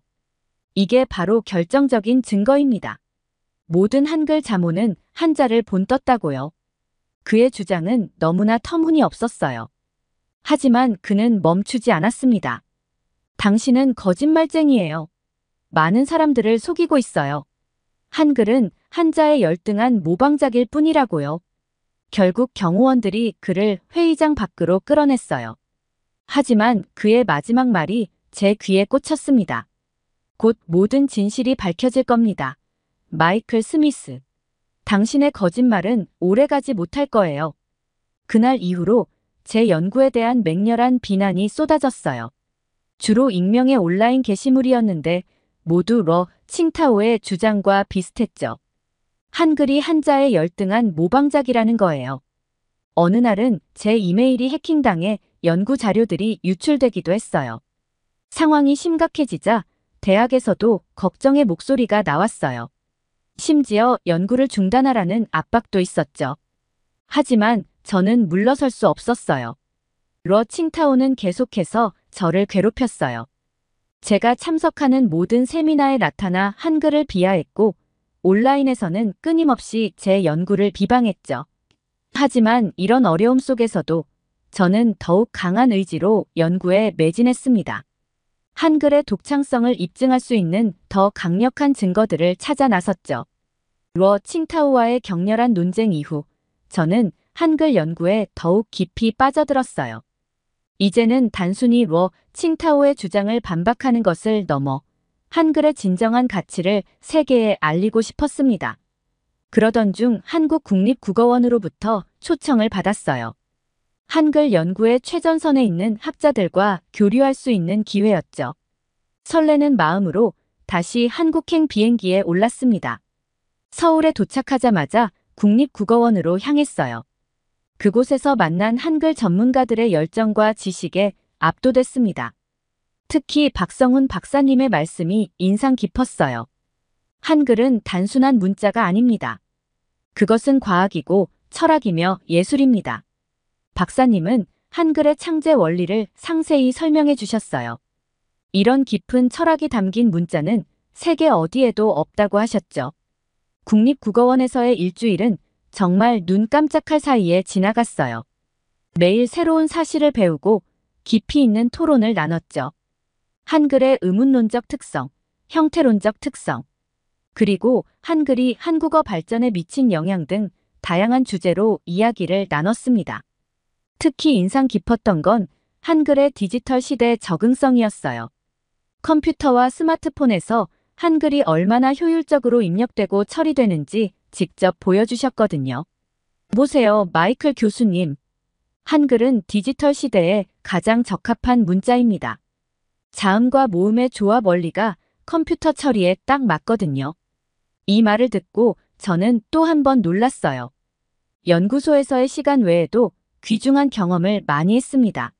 이게 바로 결정적인 증거입니다. 모든 한글 자모는 한자를 본떴다고요. 그의 주장은 너무나 터무니없었어요. 하지만 그는 멈추지 않았습니다. 당신은 거짓말쟁이에요. 많은 사람들을 속이고 있어요. 한글은 한자의 열등한 모방작일 뿐이라고요. 결국 경호원들이 그를 회의장 밖으로 끌어냈어요. 하지만 그의 마지막 말이 제 귀에 꽂혔습니다. 곧 모든 진실이 밝혀질 겁니다. 마이클 스미스. 당신의 거짓말은 오래가지 못할 거예요. 그날 이후로 제 연구에 대한 맹렬한 비난이 쏟아졌어요. 주로 익명의 온라인 게시물이었는데 모두 러 칭타오의 주장과 비슷했죠. 한글이 한자의 열등한 모방작이라는 거예요. 어느 날은 제 이메일이 해킹당해 연구 자료들이 유출되기도 했어요. 상황이 심각해지자 대학에서도 걱정의 목소리가 나왔어요. 심지어 연구를 중단하라는 압박도 있었죠. 하지만 저는 물러설 수 없었어요. 러 칭타오는 계속해서 저를 괴롭혔어요. 제가 참석하는 모든 세미나에 나타나 한글을 비하했고 온라인에서는 끊임없이 제 연구를 비방했죠. 하지만 이런 어려움 속에서도 저는 더욱 강한 의지로 연구에 매진했습니다. 한글의 독창성을 입증할 수 있는 더 강력한 증거들을 찾아 나섰죠. 러 칭타오와의 격렬한 논쟁 이후 저는 한글 연구에 더욱 깊이 빠져들었어요. 이제는 단순히 러 칭타오의 주장을 반박하는 것을 넘어 한글의 진정한 가치를 세계에 알리고 싶었습니다. 그러던 중 한국국립국어원으로부터 초청을 받았어요. 한글 연구의 최전선에 있는 학자들과 교류할 수 있는 기회였죠. 설레는 마음으로 다시 한국행 비행기에 올랐습니다. 서울에 도착하자마자 국립국어원으로 향했어요. 그곳에서 만난 한글 전문가들의 열정과 지식에 압도됐습니다. 특히 박성훈 박사님의 말씀이 인상 깊었어요. 한글은 단순한 문자가 아닙니다. 그것은 과학이고 철학이며 예술입니다. 박사님은 한글의 창제 원리를 상세히 설명해 주셨어요. 이런 깊은 철학이 담긴 문자는 세계 어디에도 없다고 하셨죠. 국립국어원에서의 일주일은 정말 눈 깜짝할 사이에 지나갔어요. 매일 새로운 사실을 배우고 깊이 있는 토론을 나눴죠. 한글의 의문론적 특성, 형태론적 특성, 그리고 한글이 한국어 발전에 미친 영향 등 다양한 주제로 이야기를 나눴습니다. 특히 인상 깊었던 건 한글의 디지털 시대 적응성이었어요. 컴퓨터와 스마트폰에서 한글이 얼마나 효율적으로 입력되고 처리되는지 직접 보여주셨거든요. 보세요, 마이클 교수님. 한글은 디지털 시대에 가장 적합한 문자입니다. 자음과 모음의 조합 원리가 컴퓨터 처리에 딱 맞거든요. 이 말을 듣고 저는 또 한 번 놀랐어요. 연구소에서의 시간 외에도 귀중한 경험을 많이 했습니다.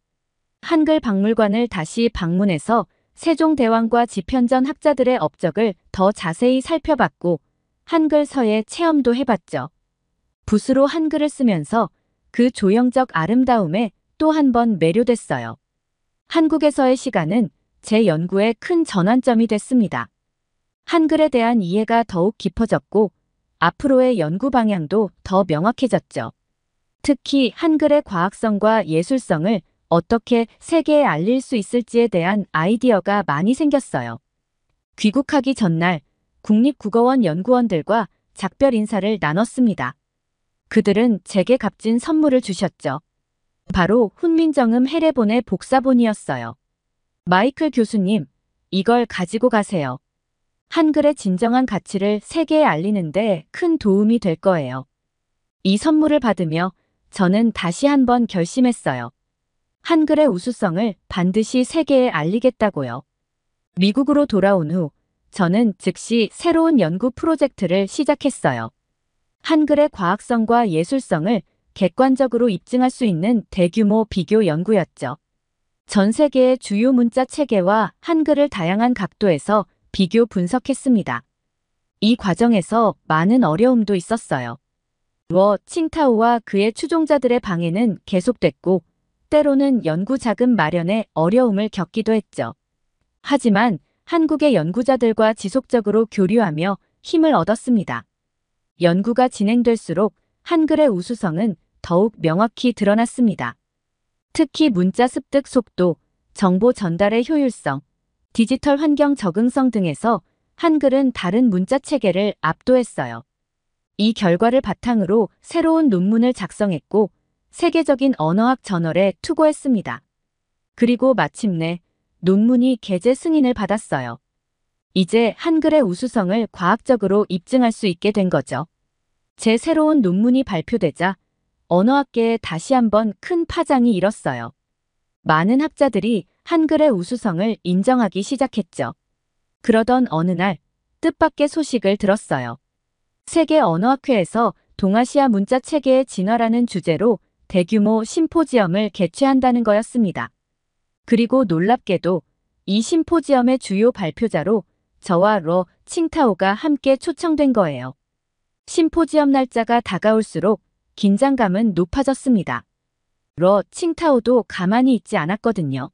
한글 박물관을 다시 방문해서 세종대왕과 집현전 학자들의 업적을 더 자세히 살펴봤고 한글 서예 체험도 해봤죠. 붓으로 한글을 쓰면서 그 조형적 아름다움에 또 한 번 매료됐어요. 한국에서의 시간은 제 연구의 큰 전환점이 됐습니다. 한글에 대한 이해가 더욱 깊어졌고 앞으로의 연구 방향도 더 명확해졌죠. 특히 한글의 과학성과 예술성을 어떻게 세계에 알릴 수 있을지에 대한 아이디어가 많이 생겼어요. 귀국하기 전날 국립국어원 연구원들과 작별 인사를 나눴습니다. 그들은 제게 값진 선물을 주셨죠. 바로 훈민정음 해례본의 복사본이었어요. 마이클 교수님, 이걸 가지고 가세요. 한글의 진정한 가치를 세계에 알리는데 큰 도움이 될 거예요. 이 선물을 받으며 저는 다시 한번 결심했어요. 한글의 우수성을 반드시 세계에 알리겠다고요. 미국으로 돌아온 후 저는 즉시 새로운 연구 프로젝트를 시작했어요. 한글의 과학성과 예술성을 객관적으로 입증할 수 있는 대규모 비교 연구였죠. 전 세계의 주요 문자 체계와 한글을 다양한 각도에서 비교 분석했습니다. 이 과정에서 많은 어려움도 있었어요. 칭타오와 그의 추종자들의 방해는 계속됐고, 때로는 연구 자금 마련에 어려움을 겪기도 했죠. 하지만 한국의 연구자들과 지속적으로 교류하며 힘을 얻었습니다. 연구가 진행될수록 한글의 우수성은 더욱 명확히 드러났습니다. 특히 문자 습득 속도, 정보 전달의 효율성, 디지털 환경 적응성 등에서 한글은 다른 문자 체계를 압도했어요. 이 결과를 바탕으로 새로운 논문을 작성했고 세계적인 언어학 저널에 투고했습니다. 그리고 마침내 논문이 게재 승인을 받았어요. 이제 한글의 우수성을 과학적으로 입증할 수 있게 된 거죠. 제 새로운 논문이 발표되자 언어학계에 다시 한번 큰 파장이 일었어요. 많은 학자들이 한글의 우수성을 인정하기 시작했죠. 그러던 어느 날 뜻밖의 소식을 들었어요. 세계 언어학회에서 동아시아 문자 체계의 진화라는 주제로 대규모 심포지엄을 개최한다는 거였습니다. 그리고 놀랍게도 이 심포지엄의 주요 발표자로 저와 칭타오가 함께 초청된 거예요. 심포지엄 날짜가 다가올수록 긴장감은 높아졌습니다. 칭타오도 가만히 있지 않았거든요.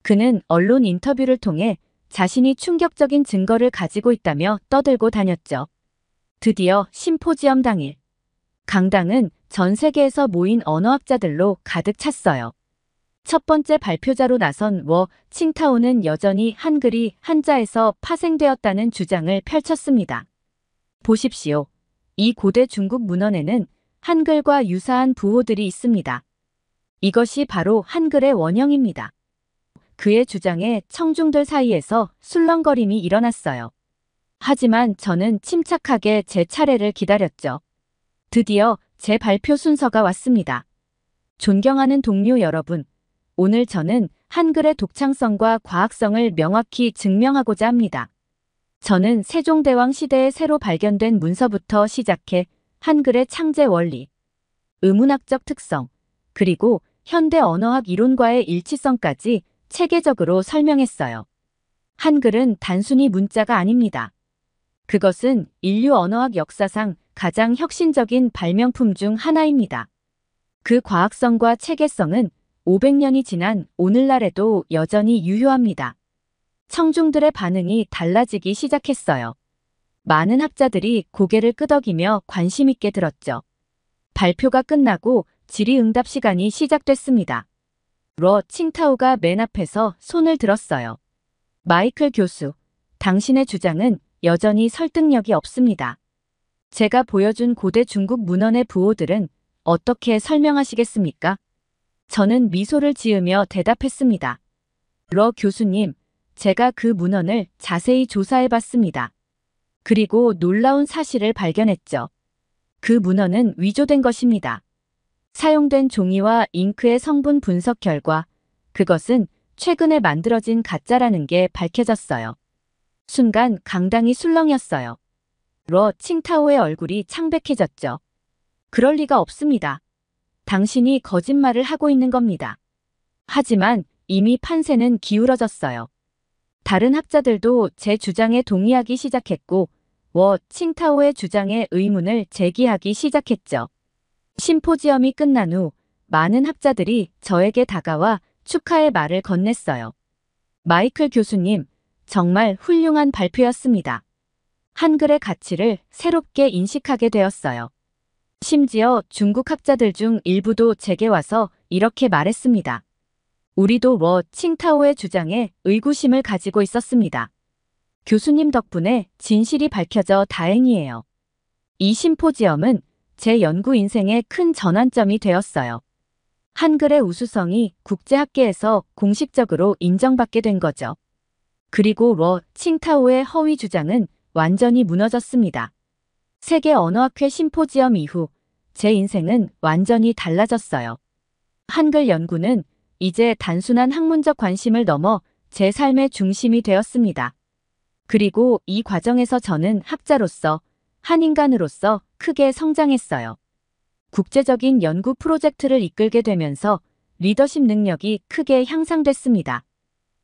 그는 언론 인터뷰를 통해 자신이 충격적인 증거를 가지고 있다며 떠들고 다녔죠. 드디어 심포지엄 당일, 강당은 전 세계에서 모인 언어학자들로 가득 찼어요. 첫 번째 발표자로 나선 칭타오는 여전히 한글이 한자에서 파생되었다는 주장을 펼쳤습니다. 보십시오. 이 고대 중국 문헌에는 한글과 유사한 부호들이 있습니다. 이것이 바로 한글의 원형입니다. 그의 주장에 청중들 사이에서 술렁거림이 일어났어요. 하지만 저는 침착하게 제 차례를 기다렸죠. 드디어 제 발표 순서가 왔습니다. 존경하는 동료 여러분, 오늘 저는 한글의 독창성과 과학성을 명확히 증명하고자 합니다. 저는 세종대왕 시대에 새로 발견된 문서부터 시작해 한글의 창제 원리, 의문학적 특성, 그리고 현대 언어학 이론과의 일치성까지 체계적으로 설명했어요. 한글은 단순히 문자가 아닙니다. 그것은 인류 언어학 역사상 가장 혁신적인 발명품 중 하나입니다. 그 과학성과 체계성은 500년이 지난 오늘날에도 여전히 유효합니다. 청중들의 반응이 달라지기 시작했어요. 많은 학자들이 고개를 끄덕이며 관심 있게 들었죠. 발표가 끝나고 질의응답 시간이 시작됐습니다. 칭타오가 맨 앞에서 손을 들었어요. 마이클 교수, 당신의 주장은 여전히 설득력이 없습니다. 제가 보여준 고대 중국 문헌의 부호들은 어떻게 설명하시겠습니까? 저는 미소를 지으며 대답했습니다. 교수님, 제가 그 문헌을 자세히 조사해봤습니다. 그리고 놀라운 사실을 발견했죠. 그 문헌은 위조된 것입니다. 사용된 종이와 잉크의 성분 분석 결과 그것은 최근에 만들어진 가짜라는 게 밝혀졌어요. 순간 강당이 술렁였어요. 칭타오의 얼굴이 창백해졌죠. 그럴 리가 없습니다. 당신이 거짓말을 하고 있는 겁니다. 하지만 이미 판세는 기울어졌어요. 다른 학자들도 제 주장에 동의하기 시작했고 칭타오의 주장에 의문을 제기하기 시작했죠. 심포지엄이 끝난 후 많은 학자들이 저에게 다가와 축하의 말을 건넸어요. 마이클 교수님, 정말 훌륭한 발표였습니다. 한글의 가치를 새롭게 인식하게 되었어요. 심지어 중국 학자들 중 일부도 제게 와서 이렇게 말했습니다. 우리도 칭타오의 주장에 의구심을 가지고 있었습니다. 교수님 덕분에 진실이 밝혀져 다행이에요. 이 심포지엄은 제 연구 인생의 큰 전환점이 되었어요. 한글의 우수성이 국제학계에서 공식적으로 인정받게 된 거죠. 그리고 칭타오의 허위 주장은 완전히 무너졌습니다. 세계 언어학회 심포지엄 이후 제 인생은 완전히 달라졌어요. 한글 연구는 이제 단순한 학문적 관심을 넘어 제 삶의 중심이 되었습니다. 그리고 이 과정에서 저는 학자로서, 한 인간으로서 크게 성장했어요. 국제적인 연구 프로젝트를 이끌게 되면서 리더십 능력이 크게 향상됐습니다.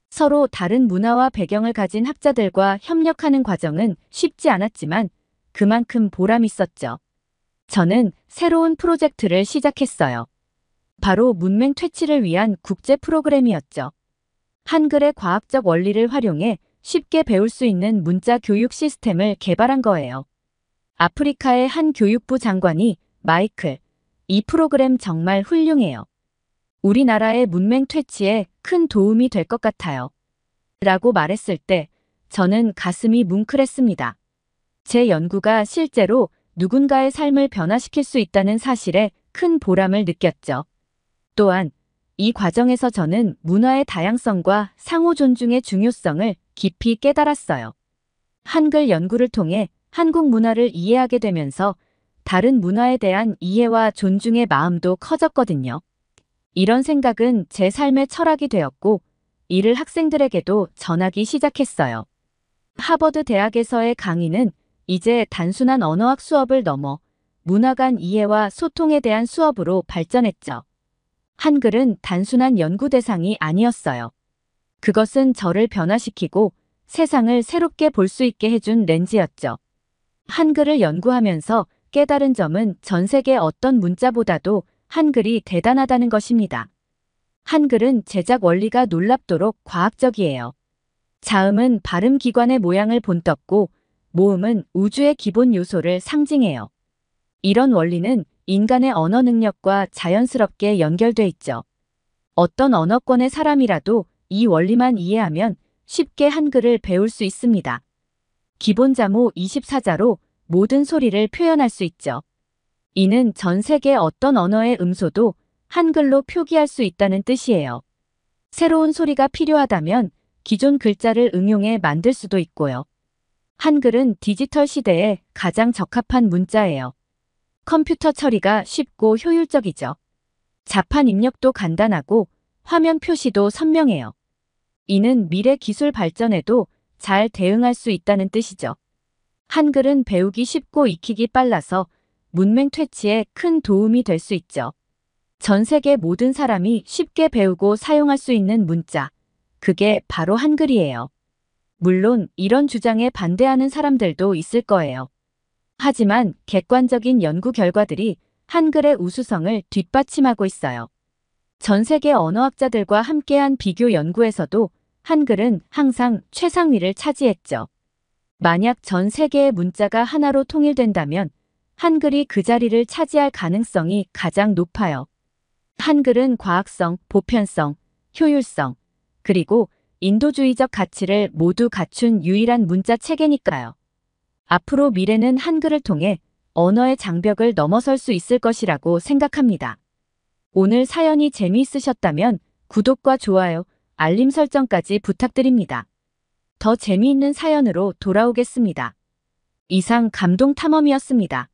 서로 다른 문화와 배경을 가진 학자들과 협력하는 과정은 쉽지 않았지만 그만큼 보람 있었죠. 저는 새로운 프로젝트를 시작했어요. 바로 문맹 퇴치를 위한 국제 프로그램이었죠. 한글의 과학적 원리를 활용해 쉽게 배울 수 있는 문자 교육 시스템을 개발한 거예요. 아프리카의 한 교육부 장관이 마이클, 이 프로그램 정말 훌륭해요. 우리나라의 문맹 퇴치에 큰 도움이 될 것 같아요. 라고 말했을 때 저는 가슴이 뭉클했습니다. 제 연구가 실제로 누군가의 삶을 변화시킬 수 있다는 사실에 큰 보람을 느꼈죠. 또한 이 과정에서 저는 문화의 다양성과 상호 존중의 중요성을 깊이 깨달았어요. 한글 연구를 통해 한국 문화를 이해하게 되면서 다른 문화에 대한 이해와 존중의 마음도 커졌거든요. 이런 생각은 제 삶의 철학이 되었고 이를 학생들에게도 전하기 시작했어요. 하버드 대학에서의 강의는 이제 단순한 언어학 수업을 넘어 문화 간 이해와 소통에 대한 수업으로 발전했죠. 한글은 단순한 연구 대상이 아니었어요. 그것은 저를 변화시키고 세상을 새롭게 볼 수 있게 해준 렌즈였죠. 한글을 연구하면서 깨달은 점은 전 세계 어떤 문자보다도 한글이 대단하다는 것입니다. 한글은 제작 원리가 놀랍도록 과학적이에요. 자음은 발음 기관의 모양을 본떴고 모음은 우주의 기본 요소를 상징해요. 이런 원리는 인간의 언어 능력과 자연스럽게 연결돼 있죠. 어떤 언어권의 사람이라도 이 원리만 이해하면 쉽게 한글을 배울 수 있습니다. 기본 자모 24자로 모든 소리를 표현할 수 있죠. 이는 전 세계 어떤 언어의 음소도 한글로 표기할 수 있다는 뜻이에요. 새로운 소리가 필요하다면 기존 글자를 응용해 만들 수도 있고요. 한글은 디지털 시대에 가장 적합한 문자예요. 컴퓨터 처리가 쉽고 효율적이죠. 자판 입력도 간단하고 화면 표시도 선명해요. 이는 미래 기술 발전에도 잘 대응할 수 있다는 뜻이죠. 한글은 배우기 쉽고 익히기 빨라서 문맹 퇴치에 큰 도움이 될 수 있죠. 전 세계 모든 사람이 쉽게 배우고 사용할 수 있는 문자, 그게 바로 한글이에요. 물론 이런 주장에 반대하는 사람들도 있을 거예요. 하지만 객관적인 연구 결과들이 한글의 우수성을 뒷받침하고 있어요. 전 세계 언어학자들과 함께한 비교 연구에서도 한글은 항상 최상위를 차지했죠. 만약 전 세계의 문자가 하나로 통일된다면 한글이 그 자리를 차지할 가능성이 가장 높아요. 한글은 과학성, 보편성, 효율성, 그리고 인도주의적 가치를 모두 갖춘 유일한 문자 체계니까요. 앞으로 미래는 한글을 통해 언어의 장벽을 넘어설 수 있을 것이라고 생각합니다. 오늘 사연이 재미있으셨다면 구독과 좋아요, 알림 설정까지 부탁드립니다. 더 재미있는 사연으로 돌아오겠습니다. 이상 감동 탐험이었습니다.